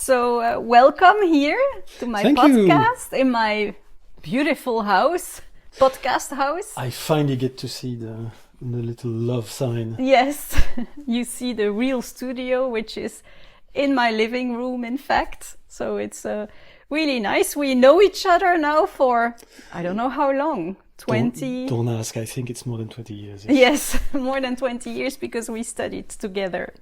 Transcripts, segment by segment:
So welcome here to my Thank podcast you. in my beautiful house, podcast house. I finally get to see the little love sign. Yes, you see the real studio, which is in my living room, in fact. So it's really nice. We know each other now for, I don't know how long, 20? Don't ask, I think it's more than 20 years. Yes, more than 20 years because we studied together.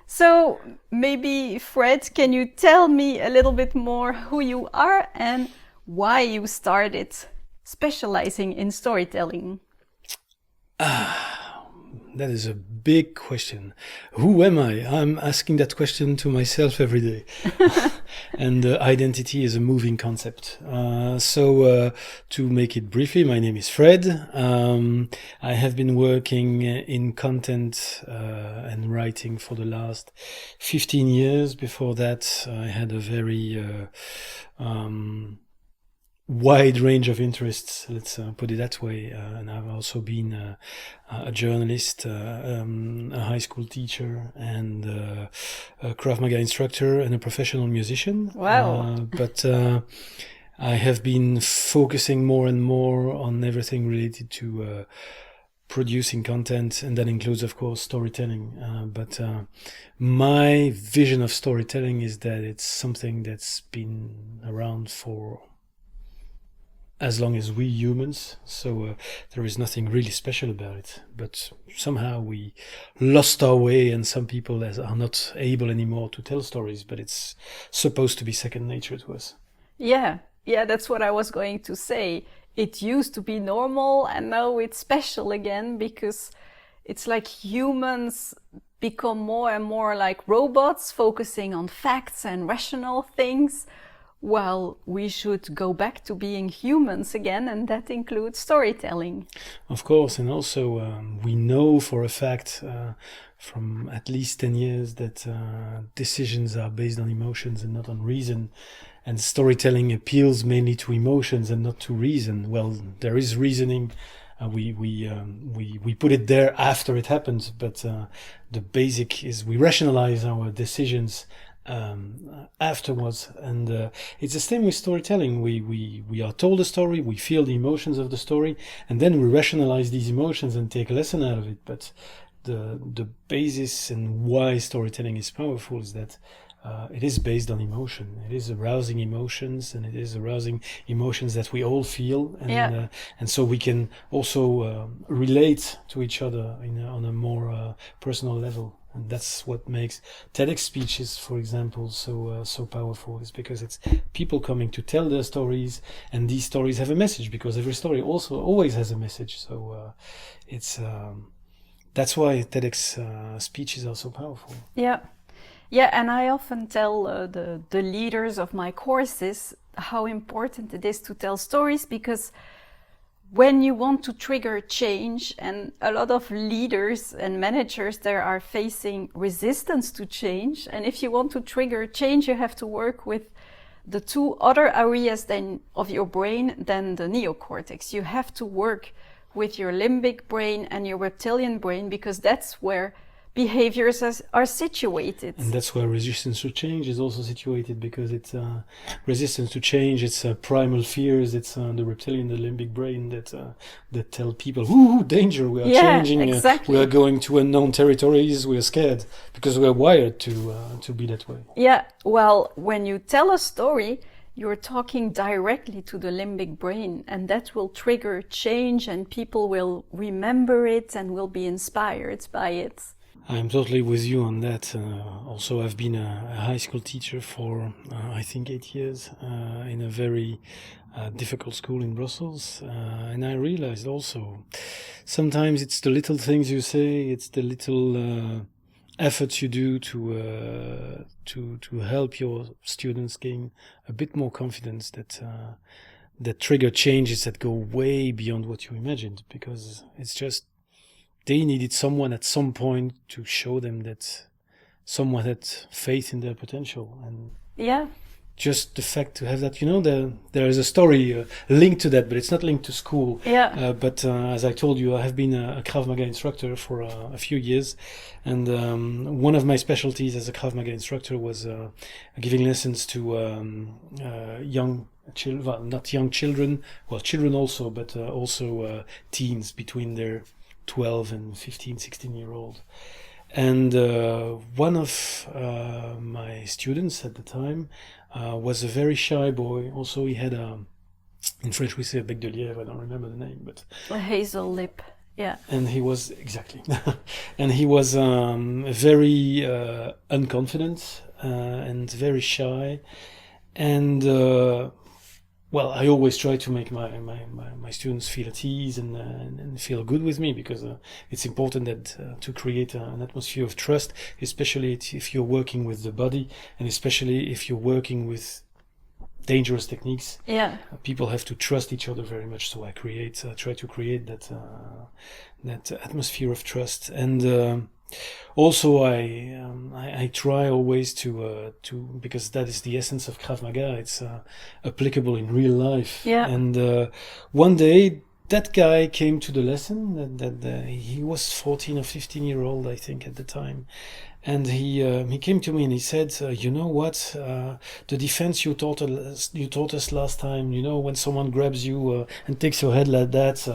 So maybe, Fred, can you tell me a little bit more who you are and why you started specializing in storytelling? That is a big question. Who am I? I'm asking that question to myself every day. And identity is a moving concept. So to make it briefly, my name is Fred. I have been working in content and writing for the last 15 years. Before that, I had a very wide range of interests, let's put it that way. And I've also been a journalist, a high school teacher, and a Krav Maga instructor, and a professional musician. Wow. But I have been focusing more and more on everything related to producing content, and that includes, of course, storytelling. But my vision of storytelling is that it's something that's been around for as long as we humans, so there is nothing really special about it. But somehow we lost our way, and some people are not able anymore to tell stories, but it's supposed to be second nature to us. Yeah, that's what I was going to say. It used to be normal and now it's special again because it's like humans become more and more like robots, focusing on facts and rational things. Well, we should go back to being humans again, and that includes storytelling. Of course, and also we know for a fact from at least 10 years that decisions are based on emotions and not on reason, and storytelling appeals mainly to emotions and not to reason. Well, there is reasoning. We put it there after it happens, but the basic is we rationalize our decisions afterwards, and it's the same with storytelling. We are told a story, we feel the emotions of the story, and then we rationalize these emotions and take a lesson out of it. But the basis and why storytelling is powerful is that it is based on emotion. It is arousing emotions, and it is arousing emotions that we all feel, and and so we can also relate to each other on a more personal level. And that's what makes TEDx speeches, for example, so powerful, is because it's people coming to tell their stories, and these stories have a message, because every story also always has a message. So it's that's why TEDx speeches are so powerful. Yeah, and I often tell the leaders of my courses how important it is to tell stories, because when you want to trigger change, and a lot of leaders and managers there are facing resistance to change, and if you want to trigger change, you have to work with the two other areas of your brain than the neocortex. You have to work with your limbic brain and your reptilian brain, because that's where behaviors are situated. And that's where resistance to change is also situated, because it's resistance to change, it's primal fears, it's the reptilian, the limbic brain that tell people, ooh, danger, we are changing, exactly. We are going to unknown territories, we are scared, because we are wired to be that way. Yeah, well, when you tell a story, you're talking directly to the limbic brain, and that will trigger change, and people will remember it and will be inspired by it. I'm totally with you on that. Also, I've been a high school teacher for, I think, 8 years in a very difficult school in Brussels. And I realized also, sometimes it's the little things you say, it's the little efforts you do to help your students gain a bit more confidence, that trigger changes that go way beyond what you imagined, because it's just they needed someone at some point to show them that someone had faith in their potential, and just the fact to have that, there is a story linked to that, but it's not linked to school. Yeah. But as I told you, I have been a Krav Maga instructor for a few years, and one of my specialties as a Krav Maga instructor was giving lessons to young children, well, not young children, well, children also, but also teens between their 12 and 15, 16-year-old. And one of my students at the time was a very shy boy. Also, he had in French we say a bec de lièvre, I don't remember the name, but a hazel lip. Yeah. And he was exactly, and he was very unconfident and very shy, and well, I always try to make my students feel at ease and feel good with me, because it's important that to create an atmosphere of trust, especially if you're working with the body, and especially if you're working with dangerous techniques. Yeah. People have to trust each other very much. So I try to create that atmosphere of trust, and also I try always to because that is the essence of Krav Maga. It's applicable in real life. Yeah. And one day that guy came to the lesson. That he was 14 or 15-year-old, I think, at the time. And he came to me and he said, you know what, the defense you taught us last time, when someone grabs you and takes your head like that,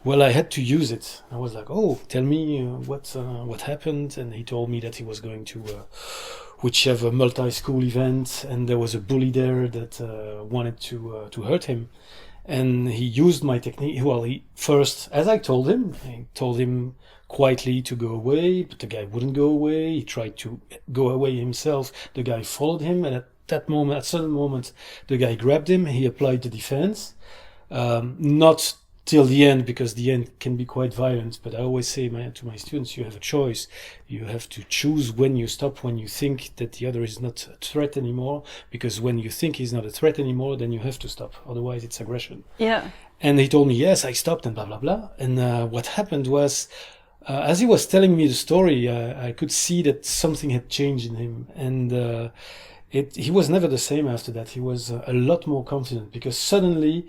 well, I had to use it. I was like, oh, tell me what happened. And he told me that he was going to whichever multi-school event, and there was a bully there that wanted to hurt him. And he used my technique. Well, he first, as I told him quietly to go away, but the guy wouldn't go away. He tried to go away himself. The guy followed him, and at a certain moment, the guy grabbed him. He applied the defense, not till the end, because the end can be quite violent. But I always say to my students, you have a choice. You have to choose when you stop, when you think that the other is not a threat anymore, because when you think he's not a threat anymore, then you have to stop. Otherwise, it's aggression. Yeah. And he told me, yes, I stopped, and blah, blah, blah. And what happened was, as he was telling me the story, I could see that something had changed in him. And he was never the same after that. He was a lot more confident, because suddenly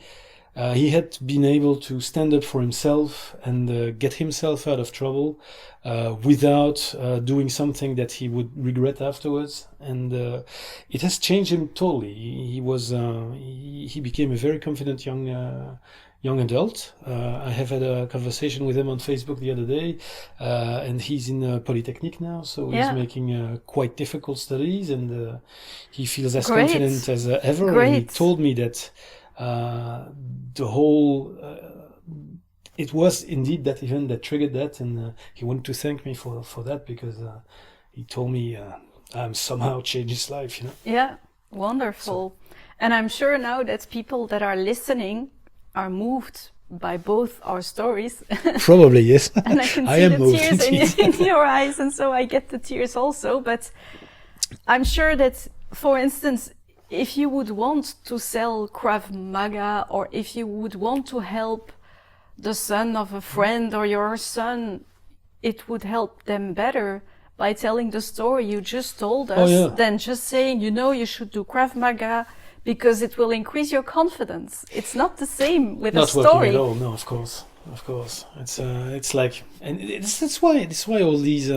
he had been able to stand up for himself and get himself out of trouble without doing something that he would regret afterwards. And it has changed him totally. He became a very confident young adult. I have had a conversation with him on Facebook the other day, and he's in Polytechnique now, so he's making quite difficult studies, and he feels as confident as ever. Great. And he told me that the whole it was indeed that event that triggered that, and he wanted to thank me for that, because he told me I'm somehow changed his life. Yeah, wonderful. And I'm sure now that people that are listening are moved by both our stories. Probably, yes. And I can see the tears in your eyes, and so I get the tears also. But I'm sure that, for instance, if you would want to sell Krav Maga, or if you would want to help the son of a friend or your son, it would help them better by telling the story you just told us than just saying, you should do Krav Maga because it will increase your confidence. It's not the same with a story. Not working at all. No, of course. It's like, and that's why all these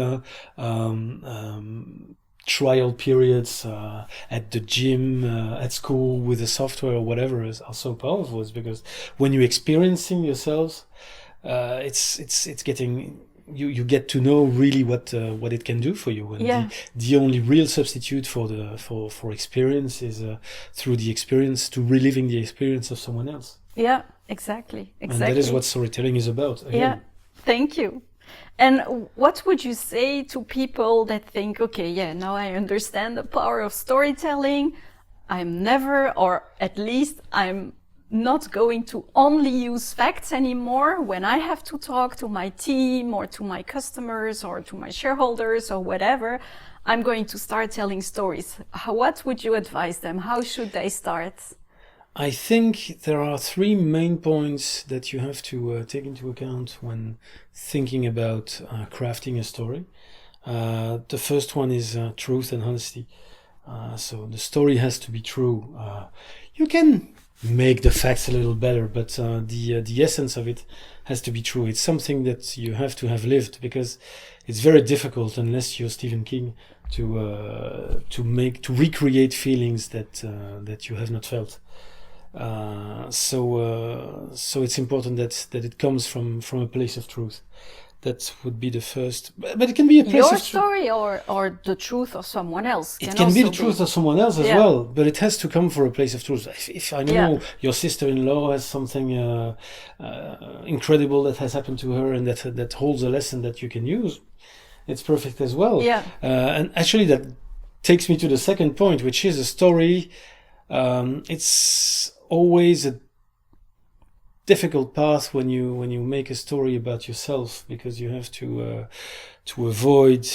trial periods at the gym, at school, with the software or whatever are so powerful, is because when you're experiencing yourselves, it's getting, you get to know really what it can do for you. And the only real substitute for experience is through the experience, to reliving the experience of someone else. Yeah, exactly. And that is what storytelling is about. Again. Yeah, thank you. And what would you say to people that think, okay, now I understand the power of storytelling. I'm never, or at least I'm not going to only use facts anymore when I have to talk to my team or to my customers or to my shareholders or whatever. I'm going to start telling stories. What would you advise them? How should they start? I think there are three main points that you have to take into account when thinking about crafting a story. The first one is truth and honesty. So the story has to be true. You can make the facts a little better, but the essence of it has to be true. It's something that you have to have lived, because it's very difficult, unless you're Stephen King, to recreate feelings that you have not felt. So it's important that it comes from a place of truth. That would be the first, but it can be a place Your of story or the truth of someone else. It can be the truth of someone else as well, but it has to come from a place of truth. If I know your sister-in-law has something incredible that has happened to her and that holds a lesson that you can use, it's perfect as well. Yeah. And actually that takes me to the second point, which is a story. It's always a difficult path when you make a story about yourself, because you have to avoid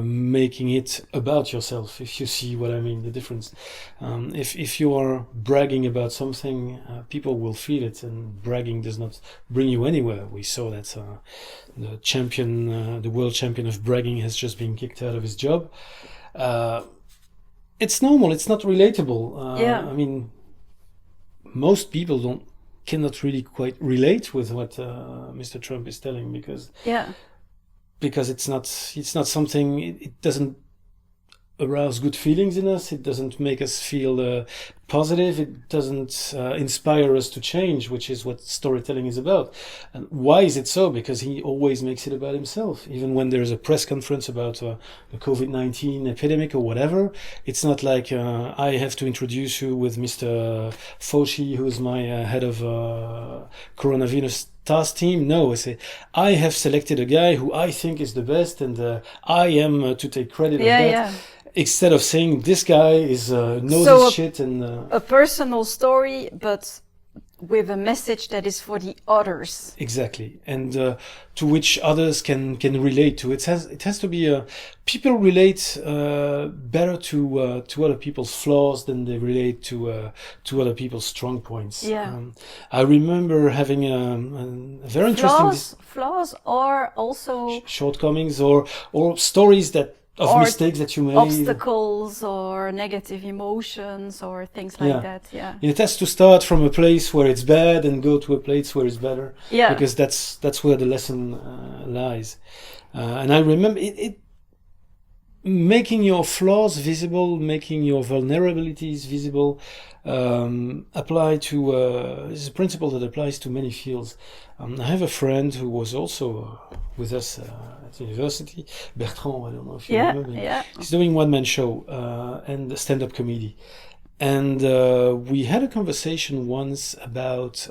making it about yourself, if you see what I mean, the difference. If you are bragging about something, people will feel it, and bragging does not bring you anywhere. We saw that the world champion of bragging has just been kicked out of his job. It's normal, it's not relatable. I mean, most people cannot really quite relate with what Mr. Trump is telling, because it's not something, it doesn't arouse good feelings in us, it doesn't make us feel positive, it doesn't inspire us to change, which is what storytelling is about. And why is it so? Because he always makes it about himself. Even when there's a press conference about the COVID-19 epidemic or whatever, it's not like I have to introduce you with Mr. Fauci, who's my head of coronavirus task team. No, I say, I have selected a guy who I think is the best, and I am to take credit of that. Yeah. Instead of saying this guy is knows his shit, and a personal story, but with a message that is for the others. Exactly, and to which others can relate to. It has to be people relate better to other people's flaws than they relate to other people's strong points. Yeah. I remember having a very interesting flaws, or also shortcomings, or stories that. Of mistakes that you made, obstacles or negative emotions or things like that. Yeah, it has to start from a place where it's bad and go to a place where it's better. Yeah, because that's where the lesson lies. And I remember it making your flaws visible, making your vulnerabilities visible. Apply to is a principle that applies to many fields. I have a friend who was also with us at university, Bertrand. I don't know if you remember him. Yeah. He's doing one-man show and stand-up comedy, and we had a conversation once about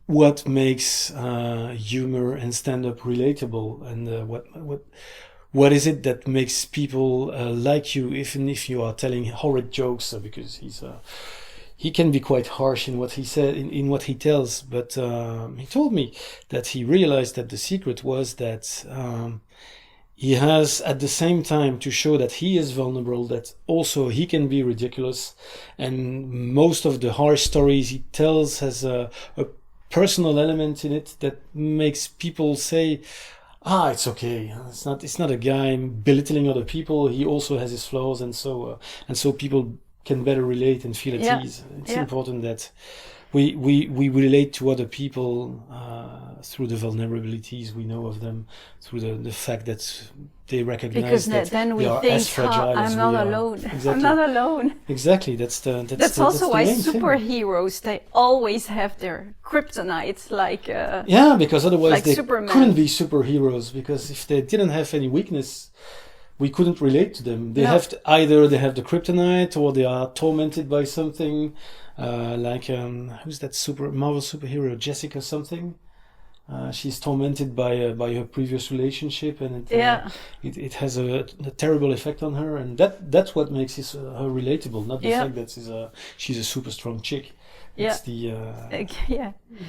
what makes humor and stand-up relatable, and what is it that makes people like you, even if you are telling horrid jokes? Because he can be quite harsh in what he said, in what he tells. But he told me that he realized that the secret was that he has at the same time to show that he is vulnerable, that also he can be ridiculous, and most of the harsh stories he tells has a personal element in it that makes people say, it's okay. It's not a guy belittling other people. He also has his flaws, and so people can better relate and feel at ease. It's important that we relate to other people through the vulnerabilities we know of them, through the fact that they recognize because that then we they are think, as fragile as we are. I'm not alone. Exactly. I'm not alone. Exactly. That's also why main superheroes, they always have their kryptonite, like because otherwise like they Superman. couldn't be superheroes, because if they didn't have any weakness, we couldn't relate to them. They have either they have the kryptonite, or they are tormented by something, like who's that Marvel superhero, Jessica something. She's tormented by her previous relationship, and it has a terrible effect on her, and that's what makes her relatable, not the fact that she's a super strong chick. It's the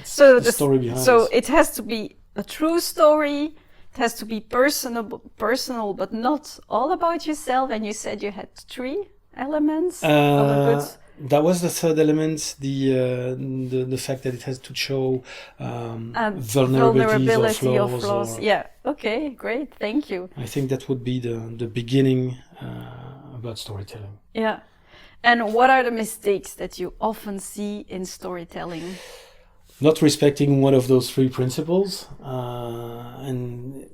so the story behind. So it has to be a true story. It has to be personal, but not all about yourself. And you said you had 3 elements of a good. That was the third element, the fact that it has to show vulnerability or flaws. Yeah. Okay. Great. Thank you. I think that would be the beginning. about storytelling. Yeah. And what are the mistakes that you often see in storytelling? Not respecting one of those three principles, and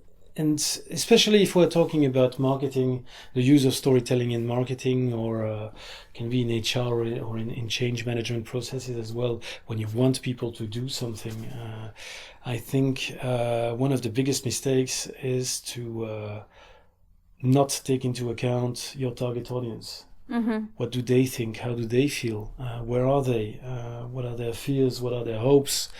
especially if we're talking about marketing, the use of storytelling in marketing, or can be in HR or in change management processes as well. When you want people to do something, I think one of the biggest mistakes is to not take into account your target audience. Mm-hmm. What do they think? How do they feel? Where are they? What are their fears? What are their hopes?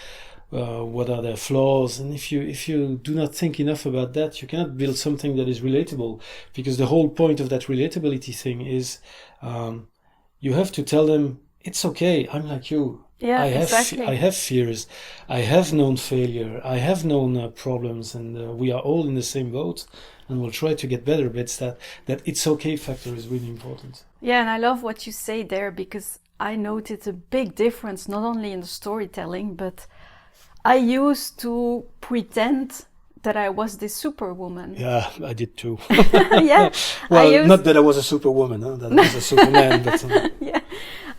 What are their flaws? And if you do not think enough about that, you cannot build something that is relatable. Because the whole point of that relatability thing is you have to tell them, it's okay, I'm like you. Yeah, I have fears. I have known failure. I have known problems, and we are all in the same boat, and we'll try to get better. But it's that it's okay factor is really important. Yeah, and I love what you say there, because I noticed a big difference, not only in the storytelling, but I used to pretend that I was this superwoman. Yeah, I did too. Yeah. Well, not that I was a superwoman, huh? That I was a superman. But yeah,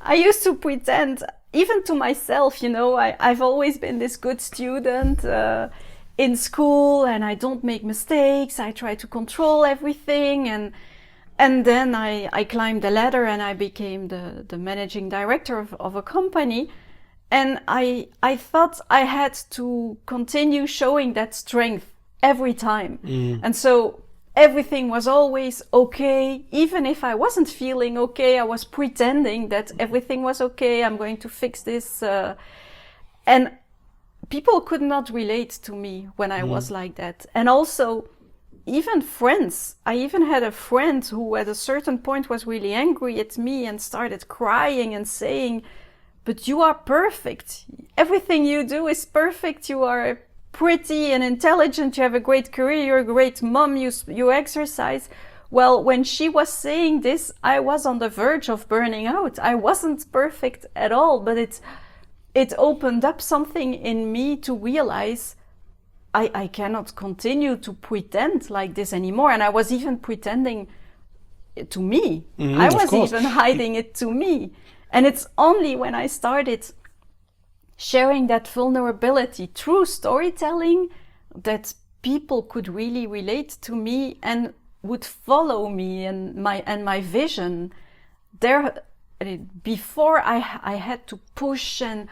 I used to pretend, even to myself, you know, I've always been this good student in school, and I don't make mistakes. I try to control everything, and then I climbed the ladder and I became the managing director of a company. And I thought I had to continue showing that strength every time. And so everything was always okay. Even if I wasn't feeling okay, I was pretending that everything was okay. I'm going to fix this. And people could not relate to me when I was like that. And also, even friends. I even had a friend who at a certain point was really angry at me and started crying and saying, "But you are perfect. Everything you do is perfect. You are pretty and intelligent. You have a great career. You're a great mom. You exercise." Well, when she was saying this, I was on the verge of burning out. I wasn't perfect at all, but it opened up something in me to realize I cannot continue to pretend like this anymore. And I was even pretending to me. I was even hiding it to me. And it's only when I started sharing that vulnerability through storytelling that people could really relate to me and would follow me and my vision. Before I had to push and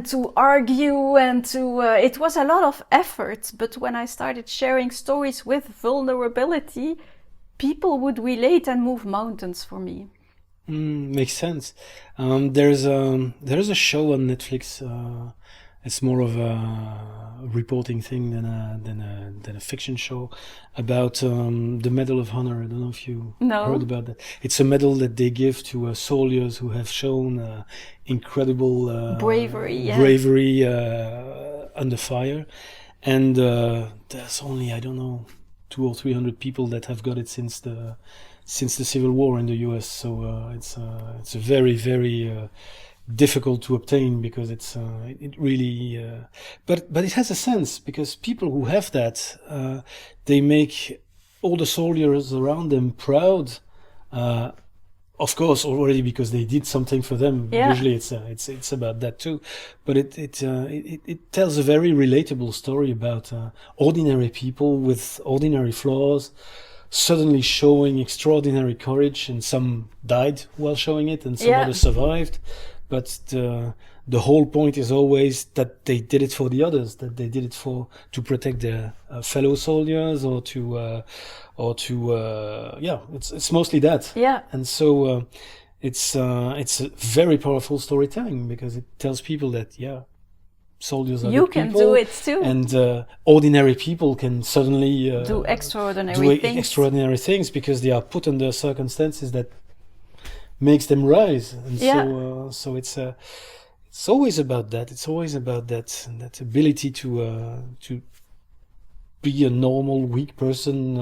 to argue and to it was a lot of effort. But when I started sharing stories with vulnerability, people would relate and move mountains for me. Makes sense. There's a show on Netflix. It's more of a reporting thing than a fiction show about the Medal of Honor. I don't know if you heard about that. It's a medal that they give to soldiers who have shown incredible bravery under fire. And there's only, I don't know, 200 or 300 people that have got it since the Civil War in the US. So it's a very, very difficult to obtain, because it really but it has a sense, because people who have that they make all the soldiers around them proud, of course already because they did something for them. Usually it's about that too, but it tells a very relatable story about ordinary people with ordinary flaws suddenly showing extraordinary courage, and some died while showing it and some others survived. But the whole point is always that they did it for the others, that they did it to protect their fellow soldiers, or it's mostly that. Yeah. And so it's a very powerful storytelling, because it tells people that soldiers are good people. You can do it too. And ordinary people can suddenly do extraordinary things because they are put under circumstances that makes them rise. And so it's always about that. It's always about that ability to be a normal weak person.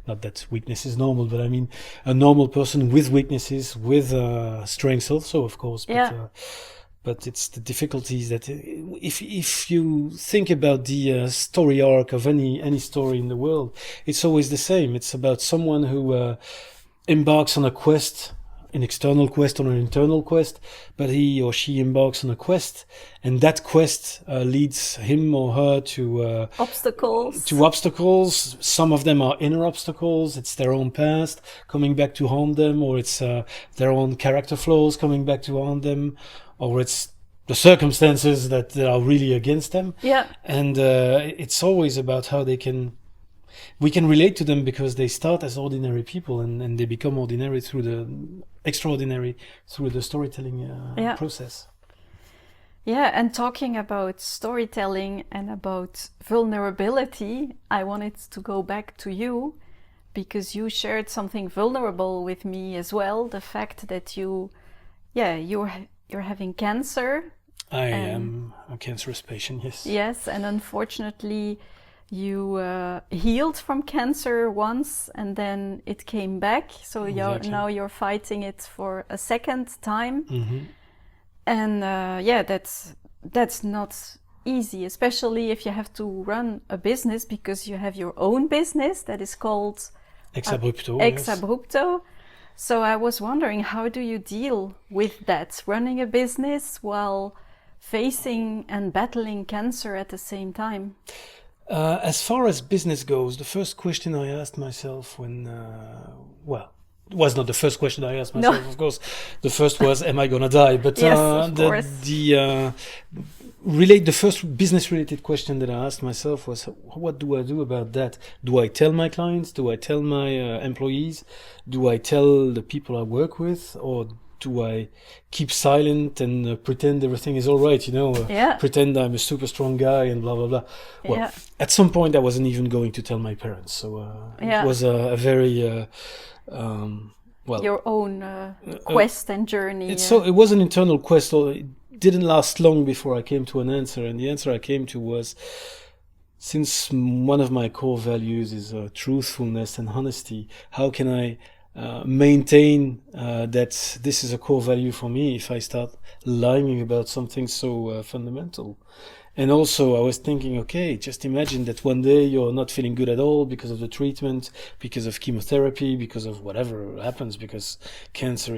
Not that weakness is normal, but I mean a normal person with weaknesses, with strengths also, of course. But it's the difficulties that if you think about the story arc of any story in the world, it's always the same. It's about someone who embarks on a quest, an external quest or an internal quest, but he or she embarks on a quest, and that quest leads him or her to obstacles. Some of them are inner obstacles. It's their own past coming back to haunt them, or it's their own character flaws coming back to haunt them, or it's the circumstances that are really against them. Yeah. And it's always about how we can relate to them because they start as ordinary people and they become ordinary extraordinary through the storytelling process. Yeah, and talking about storytelling and about vulnerability, I wanted to go back to you because you shared something vulnerable with me as well. The fact that you're having cancer. I am a cancerous patient, yes. Yes, and unfortunately you healed from cancer once and then it came back. So Exactly. now you're fighting it for a second time. Mm-hmm. And that's not easy, especially if you have to run a business because you have your own business that is called Ex-abrupto. Ex-abrupto. So I was wondering, how do you deal with that, running a business while facing and battling cancer at the same time? As far as business goes, the first question I asked myself it was not the first question I asked myself, Of course. The first was, am I gonna die? But yes, of course. The first business-related question that I asked myself was, what do I do about that? Do I tell my clients? Do I tell my employees? Do I tell the people I work with? Or do I keep silent and pretend everything is all right, pretend I'm a super strong guy and blah, blah, blah. Well, at some point I wasn't even going to tell my parents. So it was a very... your own quest and journey. It was an internal quest. It didn't last long before I came to an answer, and the answer I came to was, since one of my core values is truthfulness and honesty, how can I maintain that this is a core value for me if I start lying about something so fundamental? And also I was thinking, okay, just imagine that one day you're not feeling good at all because of the treatment, because of chemotherapy, because of whatever happens, because cancer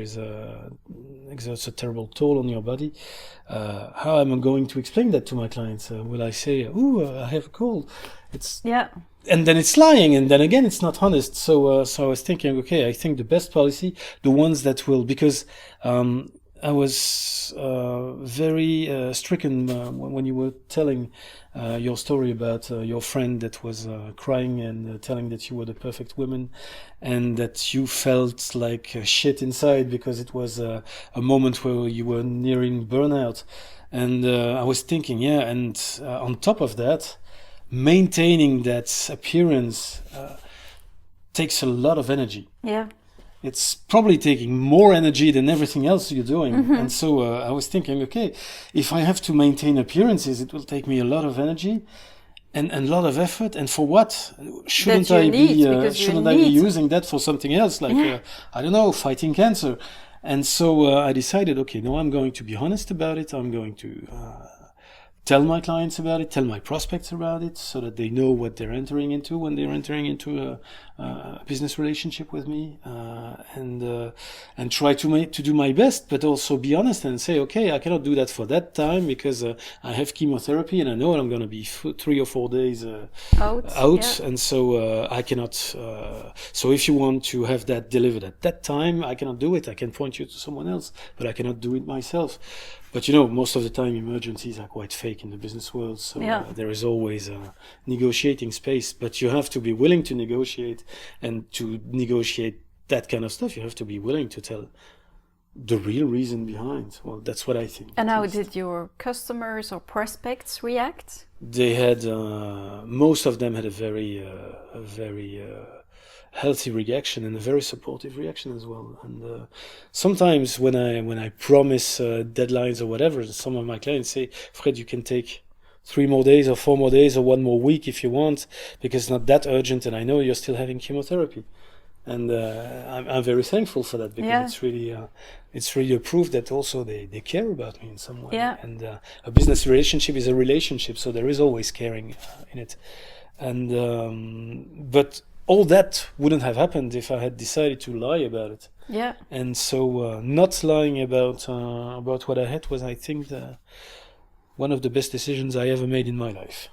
exerts a terrible toll on your body. How am I going to explain that to my clients? Will I say, I have a cold? And then it's lying, and then again it's not honest. So I was thinking, okay, I think the best policy, the ones that will, because I was very stricken when you were telling your story about your friend that was crying and telling that you were the perfect woman, and that you felt like shit inside because it was a moment where you were nearing burnout. And I was thinking, and on top of that, maintaining that appearance takes a lot of energy. Yeah. It's probably taking more energy than everything else you're doing. Mm-hmm. And so I was thinking, okay, if I have to maintain appearances, it will take me a lot of energy and a lot of effort. And for what? Shouldn't I be using that for something else? Like, I don't know, fighting cancer. And so I decided, okay, no, I'm going to be honest about it. I'm going to tell my clients about it, tell my prospects about it, so that they know what they're entering into when they're entering into a business relationship with me, and try to do my best, but also be honest and say, okay, I cannot do that for that time because I have chemotherapy and I know I'm going to be 3 or 4 days out, and so I cannot. So if you want to have that delivered at that time, I cannot do it. I can point you to someone else, but I cannot do it myself. But most of the time emergencies are quite fake in the business world, so there is always a negotiating space. But you have to be willing to negotiate, and to negotiate that kind of stuff, you have to be willing to tell the real reason behind. Well, that's what I think. And how did your customers or prospects react? They had, most of them had a very healthy reaction and a very supportive reaction as well. And sometimes when I promise deadlines or whatever, some of my clients say, Fred, you can take 3 more days or 4 more days or 1 more week if you want, because it's not that urgent and I know you're still having chemotherapy. And I'm very thankful for that, because it's really a proof that also they care about me in some way. Yeah. And a business relationship is a relationship, so there is always caring in it. And but all that wouldn't have happened if I had decided to lie about it. Yeah. And so not lying about what I had was, I think, one of the best decisions I ever made in my life.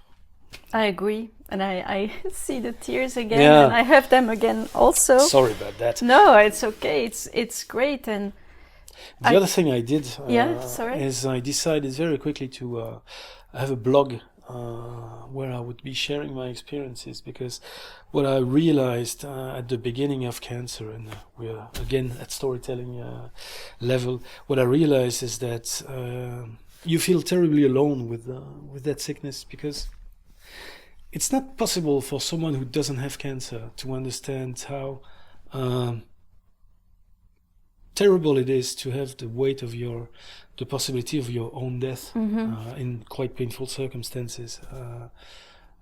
I agree, and I see the tears again, Yeah. and I have them again also. Sorry about that. No, it's okay. It's great, and The other thing I did sorry. is I decided very quickly to have a blog where I would be sharing my experiences, because what I realized at the beginning of cancer, and we're again at storytelling level, what I realized is that you feel terribly alone with that sickness, because it's not possible for someone who doesn't have cancer to understand how terrible it is to have the weight of the possibility of your own death in quite painful circumstances,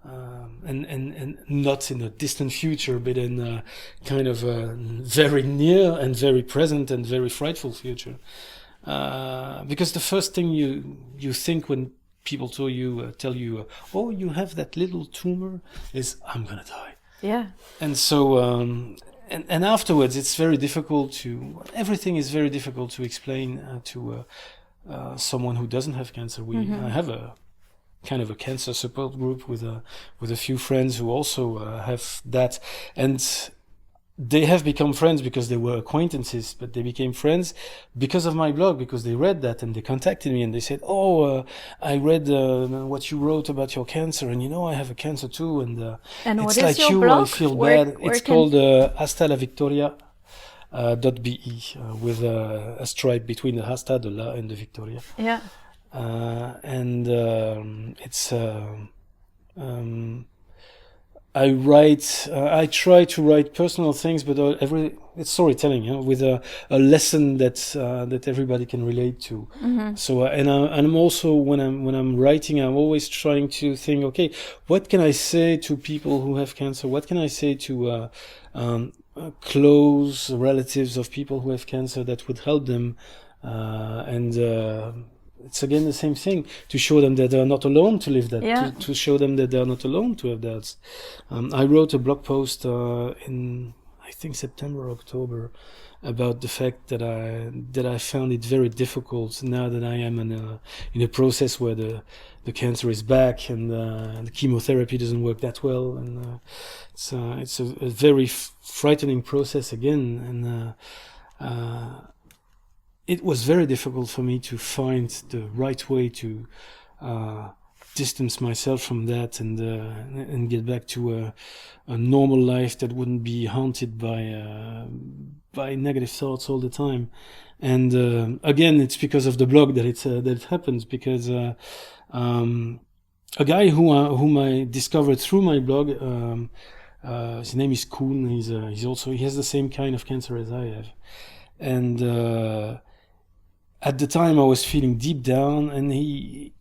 and not in a distant future, but in a kind of a very near and very present and very frightful future. Because the first thing you think when people tell you, oh, you have that little tumor, is, I'm gonna die. Yeah. And so, and afterwards, it's very difficult everything is very difficult to explain to someone who doesn't have cancer. I have a kind of a cancer support group with a few friends who also have that, and they have become friends because they were acquaintances, but they became friends because of my blog, because they read that and they contacted me and they said, oh, I read what you wrote about your cancer, and I have a cancer too, and what it's is like your you, blog? I feel Where bad. It's called Hasta la Victoria .be with a stripe between the Hasta, the La, and the Victoria. Yeah. And it's I try to write personal things, but it's storytelling, with a lesson that everybody can relate to. So and I'm also, when I'm writing, I'm always trying to think, okay, what can I say to people who have cancer? What can I say to close relatives of people who have cancer that would help them? It's again the same thing, to show them that they're not alone to live that, to show them that they're not alone to have that. I wrote a blog post in, I think, September or October, about the fact that I found it very difficult now that I am in a process where the cancer is back and the chemotherapy doesn't work that well, and it's a very frightening process again, and it was very difficult for me to find the right way to distance myself from that and get back to a normal life that wouldn't be haunted by negative thoughts all the time. And again, it's because of the blog that it happens, because a guy whom I discovered through my blog, his name is Koen. He has the same kind of cancer as I have, and at the time I was feeling deep down, and he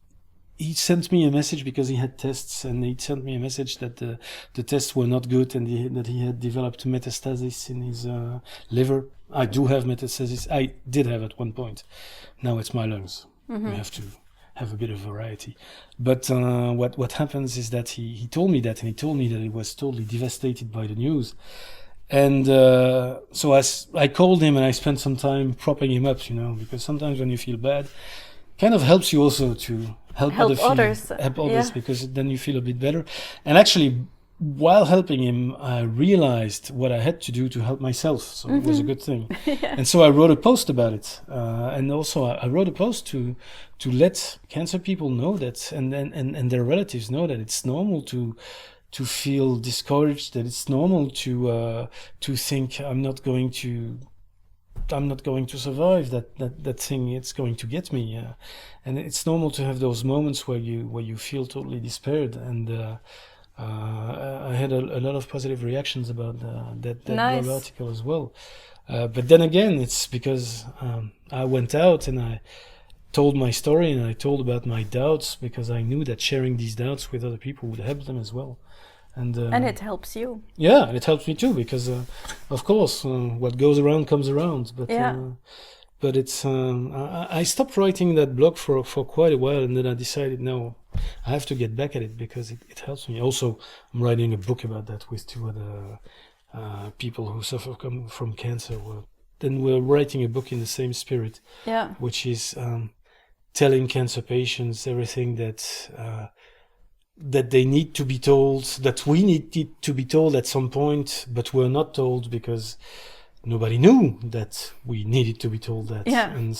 sent me a message because he had tests, and he sent me a message that the tests were not good, and that he had developed metastasis in his liver. I do have metastasis. I did have at one point. Now it's my lungs. We have to have a bit of variety. But what happens is that he told me that, and he told me that he was totally devastated by the news. And so I called him, and I spent some time propping him up, because sometimes when you feel bad, it kind of helps you also to help others, because then you feel a bit better. And actually, while helping him, I realized what I had to do to help myself. So it was a good thing. And so I wrote a post about it. And also I wrote a post to let cancer people know that, and their relatives know that it's normal to feel discouraged, that it's normal to think I'm not going to survive that thing. It's going to get me, and it's normal to have those moments where you feel totally despaired. And I had a lot of positive reactions about that Nice. blog article as well. But then again, it's because I went out and I told my story, and I told about my doubts, because I knew that sharing these doubts with other people would help them as well. And it helps you. Yeah, and it helps me too, because of course what goes around comes around. But but it's I stopped writing that blog for quite a while, and then I decided, no, I have to get back at it because it helps me. Also, I'm writing a book about that with two other people who suffer from cancer. Then we're writing a book in the same spirit, which is telling cancer patients everything that they need to be told, that we need to be told at some point, but we're not told because nobody knew that we needed to be told that. And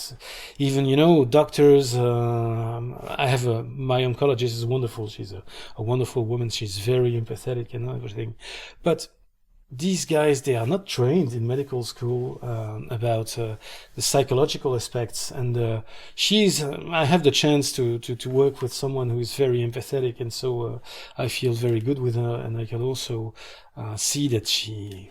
even, doctors, I have my oncologist is wonderful. She's a wonderful woman. She's very empathetic and everything. But these guys, they are not trained in medical school about the psychological aspects. And I have the chance to work with someone who is very empathetic. And so I feel very good with her. And I can also see that she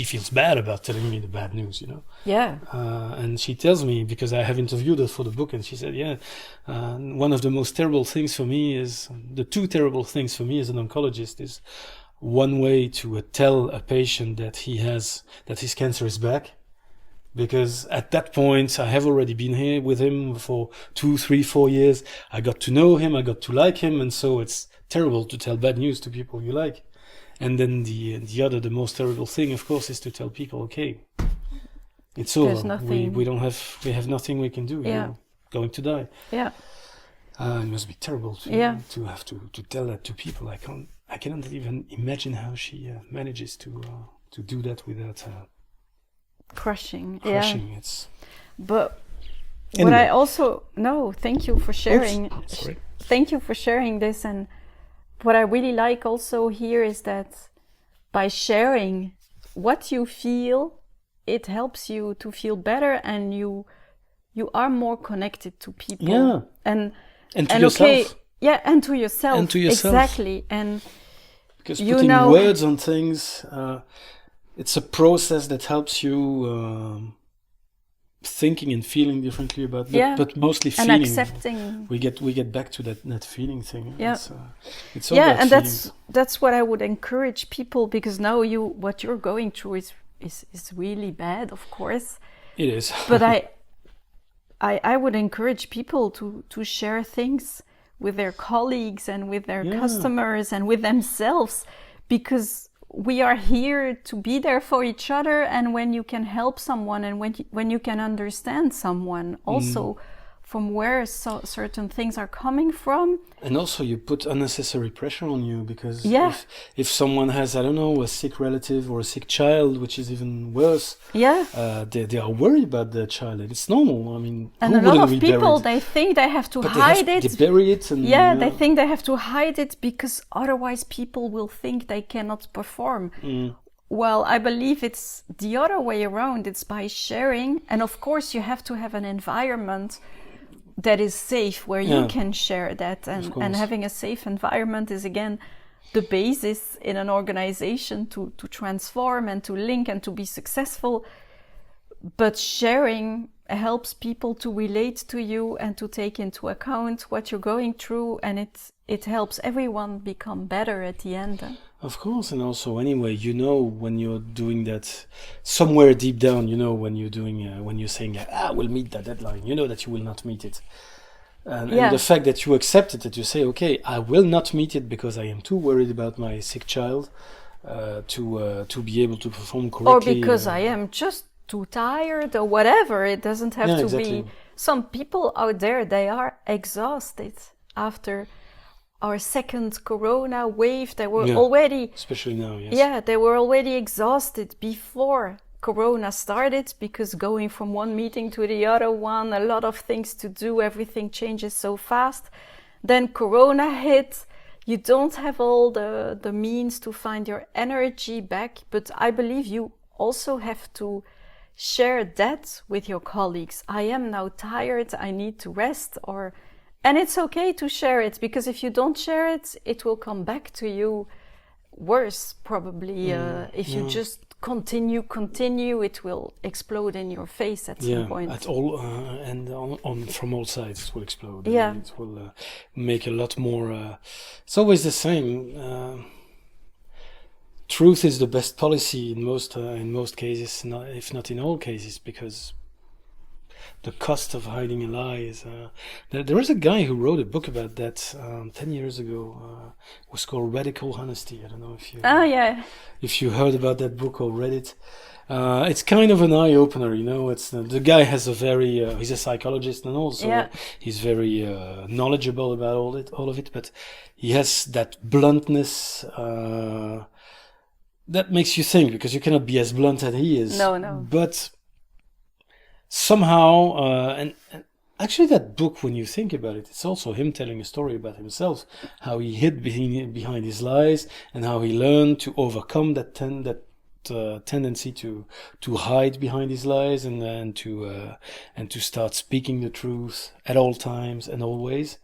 feels bad about telling me the bad news, and she tells me, because I have interviewed her for the book, and she said, one of the most terrible things for me is, the two terrible things for me as an oncologist is one way to tell a patient that his cancer is back, because at that point I have already been here with him for 2, 3, 4 years. I got to know him, I got to like him, and so it's terrible to tell bad news to people you like. And then the most terrible thing, of course, is to tell people, okay, it's over. We have nothing we can do. You're going to die. Yeah. It must be terrible to have to tell that to people. I cannot even imagine how she manages to do that without crushing. But anyway. what I also thank you for sharing. Oops. Sorry. Thank you for sharing this. And what I really like also here is that by sharing what you feel, it helps you to feel better, and you are more connected to people. And to yourself. And to yourself. And to yourself. Exactly. And because putting words on things, it's a process that helps you thinking and feeling differently about that, but mostly feeling. And accepting. We get back to that feeling thing. Yeah. It's all about and feeling. that's what I would encourage people, because now what you're going through is really bad, of course. It is. But I would encourage people to share things with their colleagues and with their customers and with themselves, because we are here to be there for each other. And when you can help someone, and when you can understand someone also from where certain things are coming from. And also you put unnecessary pressure on you, because if someone has, I don't know, a sick relative or a sick child, which is even worse, they are worried about their child. It's normal. I mean, and a lot of people, they think they have to hide it. They bury it. And, they think they have to hide it because otherwise people will think they cannot perform. Well, I believe it's the other way around. It's by sharing. And of course, you have to have an environment that is safe, where you can share that, and having a safe environment is again the basis in an organization to transform and to link and to be successful. But sharing helps people to relate to you and to take into account what you're going through, and it helps everyone become better at the end. Of course, and also anyway, when you're doing that somewhere deep down, when you're doing when you're saying we'll meet that deadline, that you will not meet it, and the fact that you accept it, that you say, okay, I will not meet it because I am too worried about my sick child to be able to perform correctly, or because I am just too tired, or whatever. It doesn't have to be. Some people out there, they are exhausted after our second corona wave. They were already, especially now, they were already exhausted before corona started, because going from one meeting to the other one, a lot of things to do, everything changes so fast. Then corona hit, you don't have all the means to find your energy back. But I believe you also have to share that with your colleagues. I am now tired, I need to rest, and it's okay to share it, because if you don't share it, it will come back to you worse, probably. If you just continue, it will explode in your face at some point. At all, and from all sides it will explode. Yeah. It will make a lot more. It's always the same. Truth is the best policy in most cases, if not in all cases, because the cost of hiding a lie is. There is a guy who wrote a book about that 10 years ago. It was called Radical Honesty. I don't know if you. If you heard about that book or read it. It's kind of an eye-opener, you know. It's the guy has a very he's a psychologist, and also he's very knowledgeable about all of it. But he has that bluntness that makes you think, because you cannot be as blunt as he is. No. But somehow, and actually, that book, when you think about it, it's also him telling a story about himself, how he hid behind his lies, and how he learned to overcome that tendency to hide behind his lies, and to start speaking the truth at all times and always.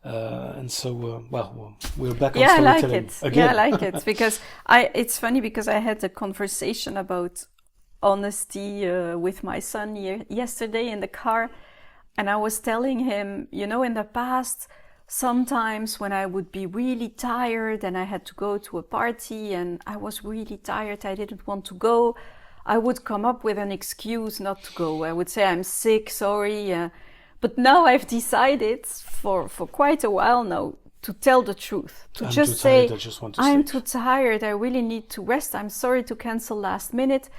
And so, we're back on storytelling. I like it. Again. Yeah, I like it, because it's funny, because I had a conversation about honesty with my son yesterday in the car, and I was telling him, you know, in the past, sometimes when I would be really tired and I had to go to a party and I was really tired, I didn't want to go, I would come up with an excuse not to go. I would say, I'm sick, sorry. But now I've decided for quite a while now to tell the truth, to just say, I'm too tired, I really need to rest, I'm sorry to cancel last minute.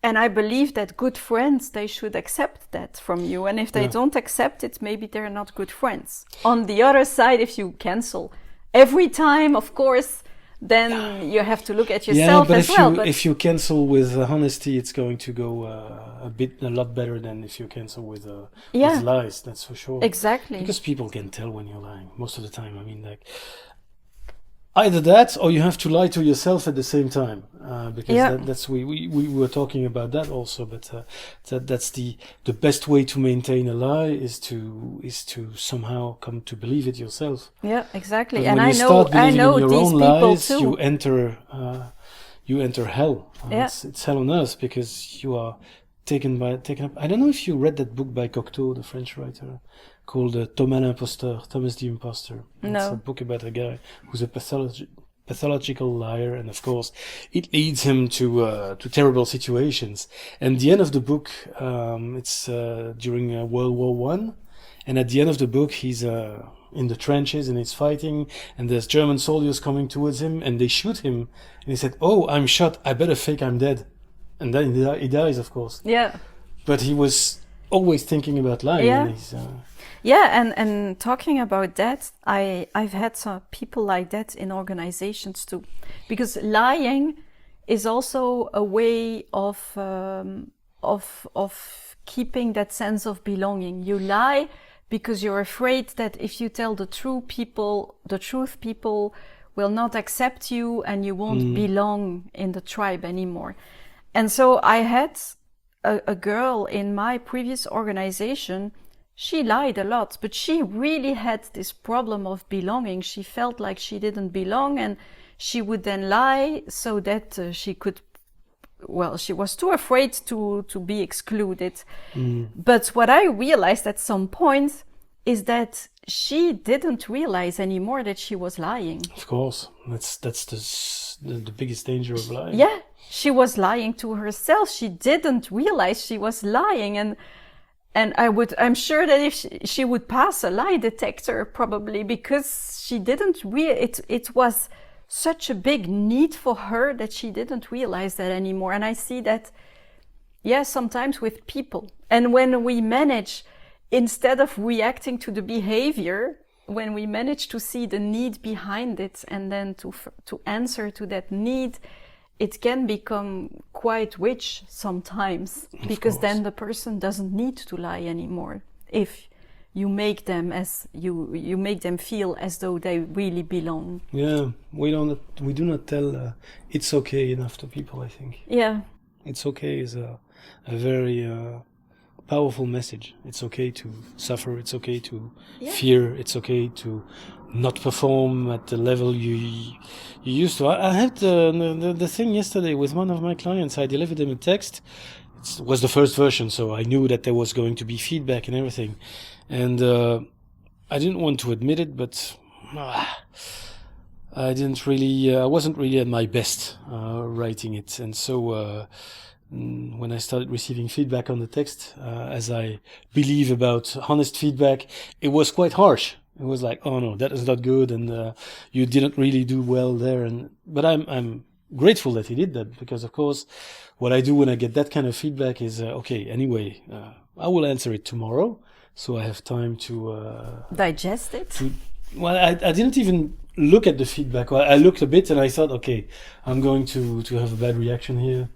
And I believe that good friends, they should accept that from you. And if they don't accept it, maybe they're not good friends. On the other side, if you cancel every time, of course, then you have to look at yourself as well. But if you cancel with honesty, it's going to go a lot better than if you cancel with lies. That's for sure. Exactly. Because people can tell when you're lying most of the time. I mean, like, either that, or you have to lie to yourself at the same time. Because that's we were talking about that also. But that's the best way to maintain a lie is to somehow come to believe it yourself. Yeah, exactly. And I know your these own people lies, too. You enter hell. It's hell on earth, because you are taken up. I don't know if you read that book by Cocteau, the French writer, called Thomas the Impostor. No. It's a book about a guy who's a pathological liar, and of course it leads him to terrible situations. And the end of the book, it's during World War One, and at the end of the book he's in the trenches and he's fighting, and there's German soldiers coming towards him and they shoot him, and he said, "Oh, I'm shot, I better fake I'm dead." And then he dies, of course. Yeah. But he was always thinking about lying. Yeah. And talking about that, I've had some people like that in organizations too, because lying is also a way of keeping that sense of belonging. You lie because you're afraid that if you tell the truth, people will not accept you and you won't belong in the tribe anymore. And so I had a girl in my previous organization. She lied a lot, but she really had this problem of belonging. She felt like she didn't belong, and she would then lie so that she was too afraid to be excluded. But what I realized at some point is that she didn't realize anymore that she was lying. Of course, that's the biggest danger of lying. Yeah, she was lying to herself. She didn't realize she was lying, and I'm sure that if she would pass a lie detector, probably, because she didn't it was such a big need for her that she didn't realize that anymore. And I see that, sometimes with people. And when we manage, instead of reacting to the behavior, when we manage to see the need behind it and then to answer to that need, it can become quite rich sometimes, because then the person doesn't need to lie anymore. If you make them you make them feel as though they really belong. Yeah, we do not tell it's okay enough to people, I think. Yeah. It's okay is a very powerful message. It's okay to suffer, it's okay to fear, it's okay to not perform at the level you used to. I had the thing yesterday with one of my clients. I delivered them a text. It was the first version, so I knew that there was going to be feedback and everything. And I didn't want to admit it, but I wasn't really at my best writing it. And so when I started receiving feedback on the text, as I believe about honest feedback, it was quite harsh. It was like, oh no, that is not good, and you didn't really do well there. But I'm grateful that he did that, because of course, what I do when I get that kind of feedback is, okay, anyway, I will answer it tomorrow, so I have time to digest it. Well, I didn't even look at the feedback. Well, I looked a bit and I thought, okay, I'm going to have a bad reaction here.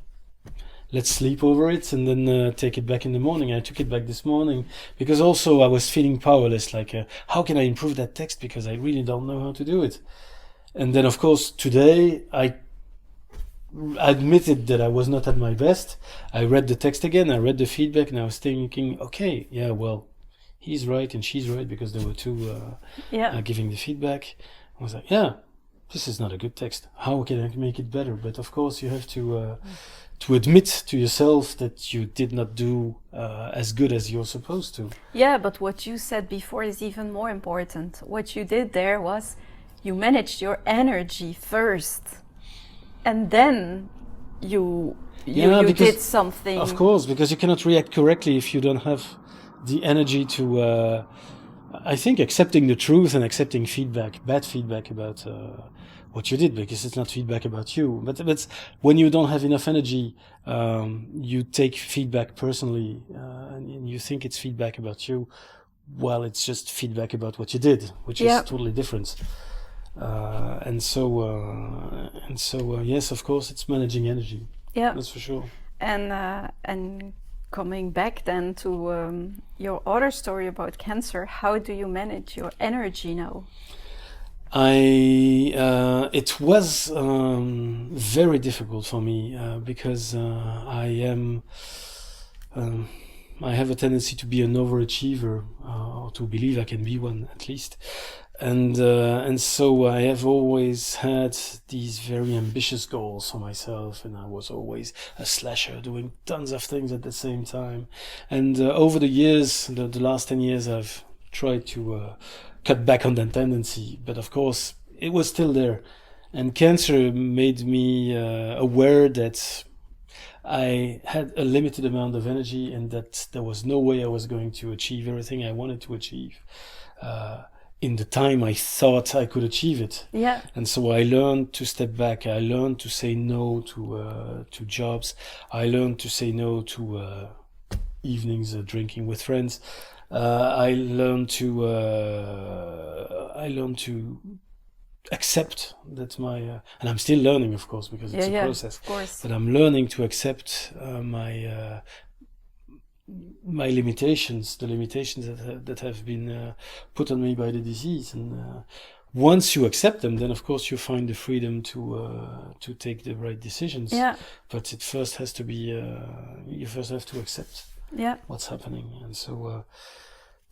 Let's sleep over it and then take it back in the morning. I took it back this morning because also I was feeling powerless. Like, how can I improve that text? Because I really don't know how to do it. And then, of course, today I admitted that I was not at my best. I read the text again. I read the feedback and I was thinking, okay, yeah, well, he's right and she's right, because there were two giving the feedback. I was like, yeah, this is not a good text. How can I make it better? But of course, you have to admit to yourself that you did not do as good as you're supposed to. Yeah, but what you said before is even more important. What you did there was you managed your energy first, and then you did something. Of course, because you cannot react correctly if you don't have the energy to, I think, accepting the truth and accepting feedback, bad feedback about what you did, because it's not feedback about you. But when you don't have enough energy, you take feedback personally, and you think it's feedback about you. Well, it's just feedback about what you did, which is totally different. And so yes, of course, it's managing energy. Yeah, that's for sure. And coming back then to your other story about cancer, how do you manage your energy now? It was very difficult for me because I have a tendency to be an overachiever, or to believe I can be one at least. And so I have always had these very ambitious goals for myself, and I was always a slasher, doing tons of things at the same time. And over the years, the last 10 years, I've tried to cut back on that tendency, but of course it was still there. And cancer made me aware that I had a limited amount of energy, and that there was no way I was going to achieve everything I wanted to achieve in the time I thought I could achieve it. Yeah. And so I learned to step back. I learned to say no to jobs. I learned to say no to evenings drinking with friends. I learned to accept that and I'm still learning, of course, because it's a process. Of course. But I'm learning to accept my limitations, the limitations that have been put on me by the disease. And once you accept them, then of course you find the freedom to take the right decisions. Yeah. But it first has to be you first have to accept what's happening. And so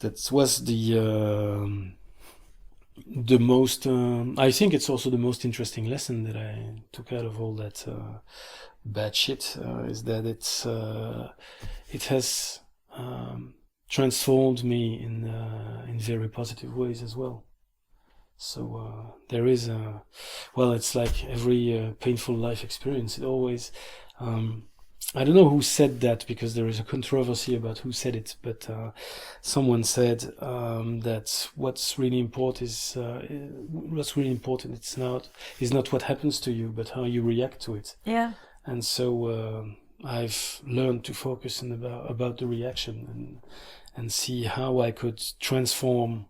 that was the most I think it's also the most interesting lesson that I took out of all that bad shit, is that it has transformed me in very positive ways as well. So there is it's like every painful life experience, it always I don't know who said that, because there is a controversy about who said it, but someone said that what's really important is not what happens to you, but how you react to it. Yeah. And so I've learned to focus about the reaction and see how I could transform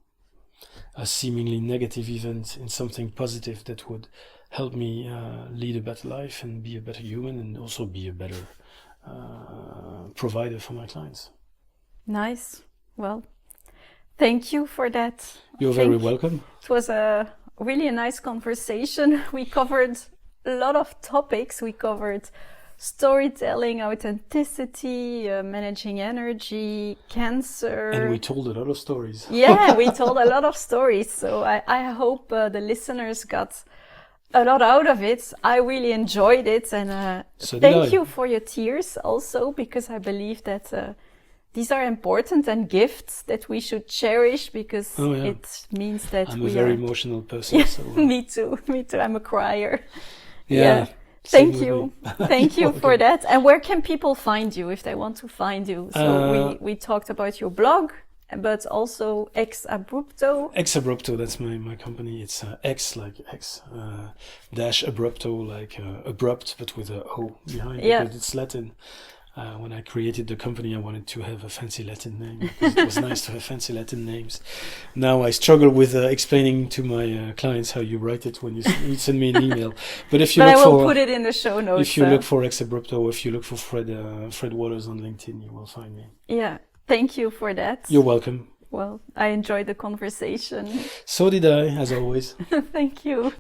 a seemingly negative event in something positive that would help me lead a better life and be a better human, and also be a better provider for my clients. Nice. Well, thank you for that. You're very welcome. It was a really nice conversation. We covered a lot of topics. We covered storytelling, authenticity, managing energy, cancer. And we told a lot of stories. Yeah, we told a lot of stories. So I hope the listeners got a lot out of it. I really enjoyed it, and thank you for your tears also, because I believe that these are important and gifts that we should cherish, because it means that I'm a very emotional person. Yeah, so, me too. I'm a crier. Yeah. Thank Same with you. me. Thank you You're for welcome. that. And where can people find you if they want to find you? So we talked about your blog, but also Ex-abrupto. Ex-abrupto, that's my company. It's X like X, dash abrupto like abrupt, but with a O behind because it's Latin. When I created the company, I wanted to have a fancy Latin name because it was nice to have fancy Latin names. Now I struggle with explaining to my clients how you write it when you send me an email. But if you But I look will for put it in the show notes. if you look for Ex-abrupto, if you look for Fred Wauters on LinkedIn, you will find me. Yeah, thank you for that. You're welcome. Well, I enjoyed the conversation. So did I, as always. Thank you.